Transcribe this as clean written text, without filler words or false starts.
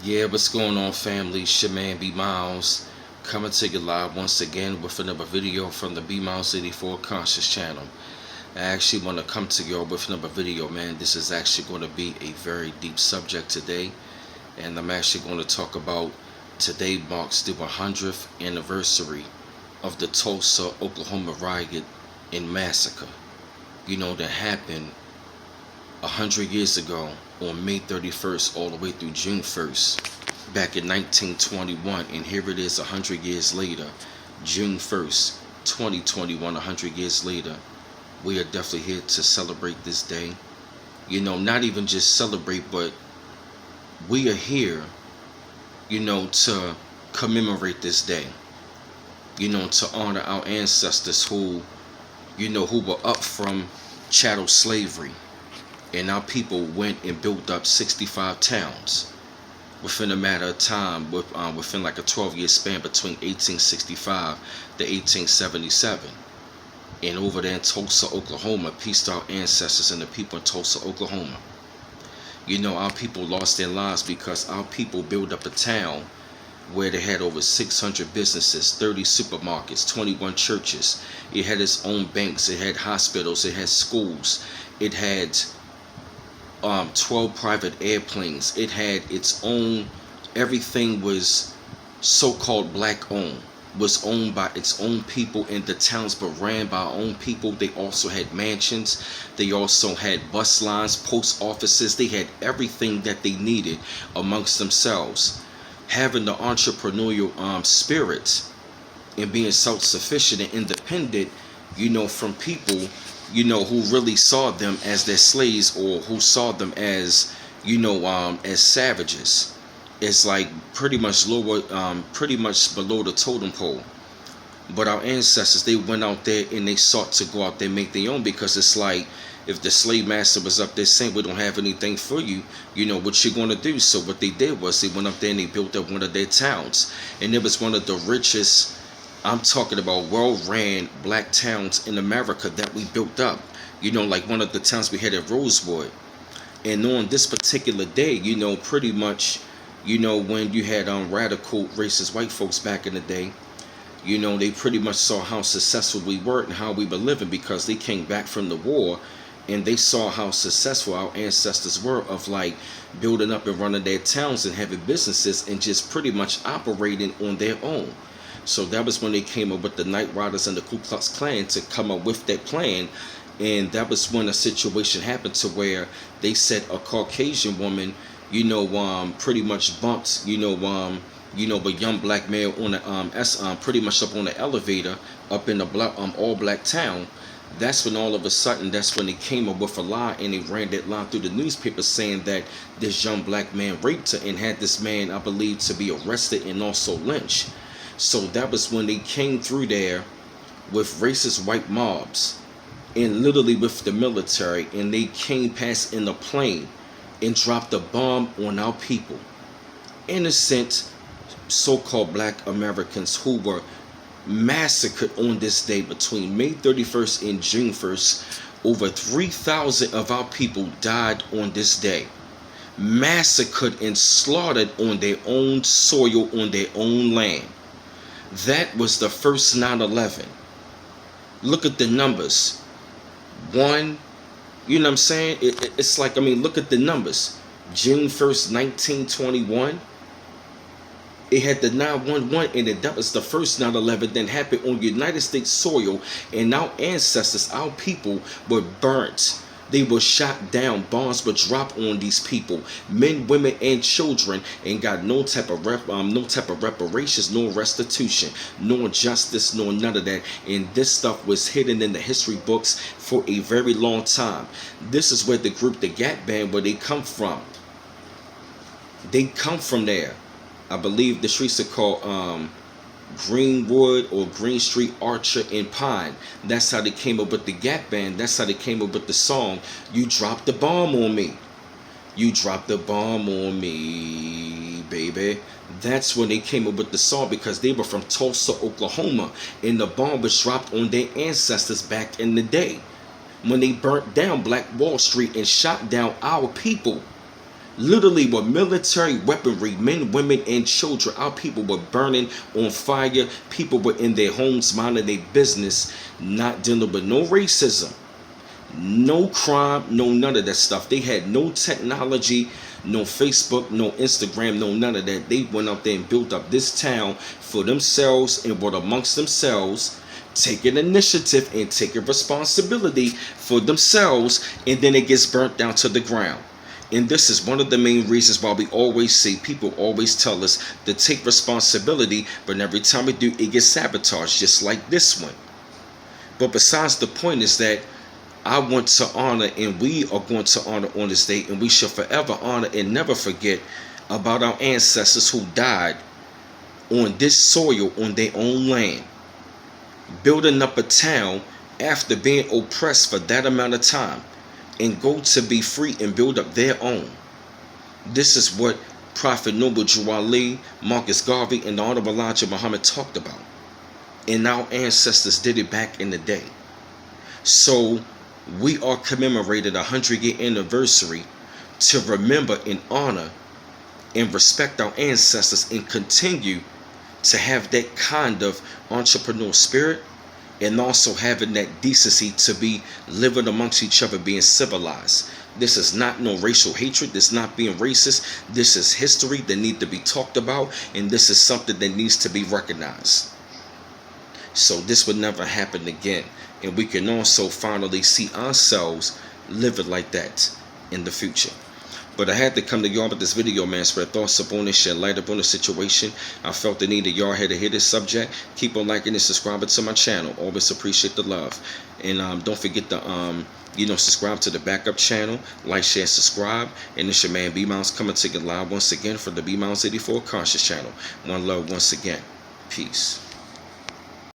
Yeah, what's going on, family? It's your man B Miles coming to you live once again with another video from the B Miles 84 Conscious channel. I actually want to come to you with another video, man. This is actually going to be a very deep subject today, and I'm actually going to talk about today marks the 100th anniversary of the Tulsa, Oklahoma riot and massacre. That happened 100 years ago on May 31st all the way through June 1st back in 1921, and here it is 100 years later, June 1st 2021. 100 years later, we are definitely here to celebrate this day. Not even just celebrate, but we are here to commemorate this day, to honor our ancestors who were up from chattel slavery. And our people went and built up 65 towns within a matter of time, within like a 12-year span between 1865 to 1877. And over there in Tulsa, Oklahoma, peace to our ancestors and the people in Tulsa, Oklahoma. Our people lost their lives because our people built up a town where they had over 600 businesses, 30 supermarkets, 21 churches. It had its own banks, it had hospitals, it had schools, it had 12 private airplanes. It had its own, everything was so-called black owned, was owned by its own people in the towns, but ran by our own people. They also had mansions, they also had bus lines, post offices. They had everything that they needed amongst themselves. Having the entrepreneurial spirit and being self-sufficient and independent, from people who really saw them as their slaves, or who saw them as as savages. It's like pretty much lower, pretty much below the totem pole. But our ancestors, they went out there and they sought to go out there and make their own, because it's like, if the slave master was up there saying, we don't have anything for you, what you gonna do? So what they did was they went up there and they built up one of their towns, and it was one of the richest, I'm talking about well-ran black towns in America that we built up. Like one of the towns we had at Rosewood. And on this particular day, pretty much, when you had radical racist white folks back in the day, they pretty much saw how successful we were and how we were living, because they came back from the war and they saw how successful our ancestors were, of like building up and running their towns and having businesses and just pretty much operating on their own. So that was when they came up with the Night Riders and the Ku Klux Klan to come up with that plan. And that was when a situation happened to where they said a Caucasian woman, pretty much bumped, a young black male on the pretty much up on the elevator up in the black, all black town. That's when all of a sudden, that's when they came up with a lie, and they ran that lie through the newspaper saying that this young black man raped her and had this man, I believe, to be arrested and also lynched. So that was when they came through there with racist white mobs and literally with the military, and they came past in a plane and dropped a bomb on our people. Innocent so-called black Americans who were massacred on this day between May 31st and June 1st. Over 3,000 of our people died on this day. Massacred and slaughtered on their own soil, on their own land. That was the first 9/11. Look at the numbers. One, what I'm saying? It's like, look at the numbers. June 1st, 1921. It had the 911 in it. That was the first 9/11 that happened on United States soil. And our ancestors, our people, were burnt. They were shot down. Bombs were dropped on these people, men, women, and children, and got no type of reparations, nor restitution, nor justice, nor none of that. And this stuff was hidden in the history books for a very long time. This is where the group, the Gap Band, where they come from. They come from there. I believe the streets are called Greenwood or Green Street, Archer, and Pine. That's how they came up with the Gap Band. That's how they came up with the song, You Dropped the Bomb on Me. You dropped the bomb on me, baby. That's when they came up with the song, because they were from Tulsa, Oklahoma, and the bomb was dropped on their ancestors back in the day when they burnt down Black Wall Street and shot down our people. Literally with military weaponry, men, women, and children. Our people were burning on fire. People were in their homes minding their business, not dealing with no racism, no crime, no none of that stuff. They had no technology, no Facebook, no Instagram, no none of that. They went out there and built up this town for themselves and were amongst themselves, taking initiative and taking responsibility for themselves, and then it gets burnt down to the ground. And this is one of the main reasons why we always say, people always tell us to take responsibility, but every time we do, it gets sabotaged, just like this one. But besides, the point is that I want to honor, and we are going to honor on this day, and we shall forever honor and never forget about our ancestors who died on this soil, on their own land, building up a town after being oppressed for that amount of time, and go to be free and build up their own. This is what Prophet Noble Drew Ali, Marcus Garvey, and the Honorable Elijah Muhammad talked about. And our ancestors did it back in the day. So we are commemorating a 100-year anniversary to remember and honor and respect our ancestors, and continue to have that kind of entrepreneurial spirit, and also having that decency to be living amongst each other, being civilized. This is not no racial hatred. This is not being racist. This is history that needs to be talked about, and this is something that needs to be recognized. So this would never happen again, and we can also finally see ourselves living like that in the future. But I had to come to y'all with this video, man. Spread thoughts upon it, shed light upon the situation. I felt the need that y'all had to hear this subject. Keep on liking and subscribing to my channel. Always appreciate the love. And don't forget to subscribe to the backup channel. Like, share, subscribe. And it's your man B Mouse coming to you live once again from the B Mouse 84 Conscious channel. One love once again. Peace.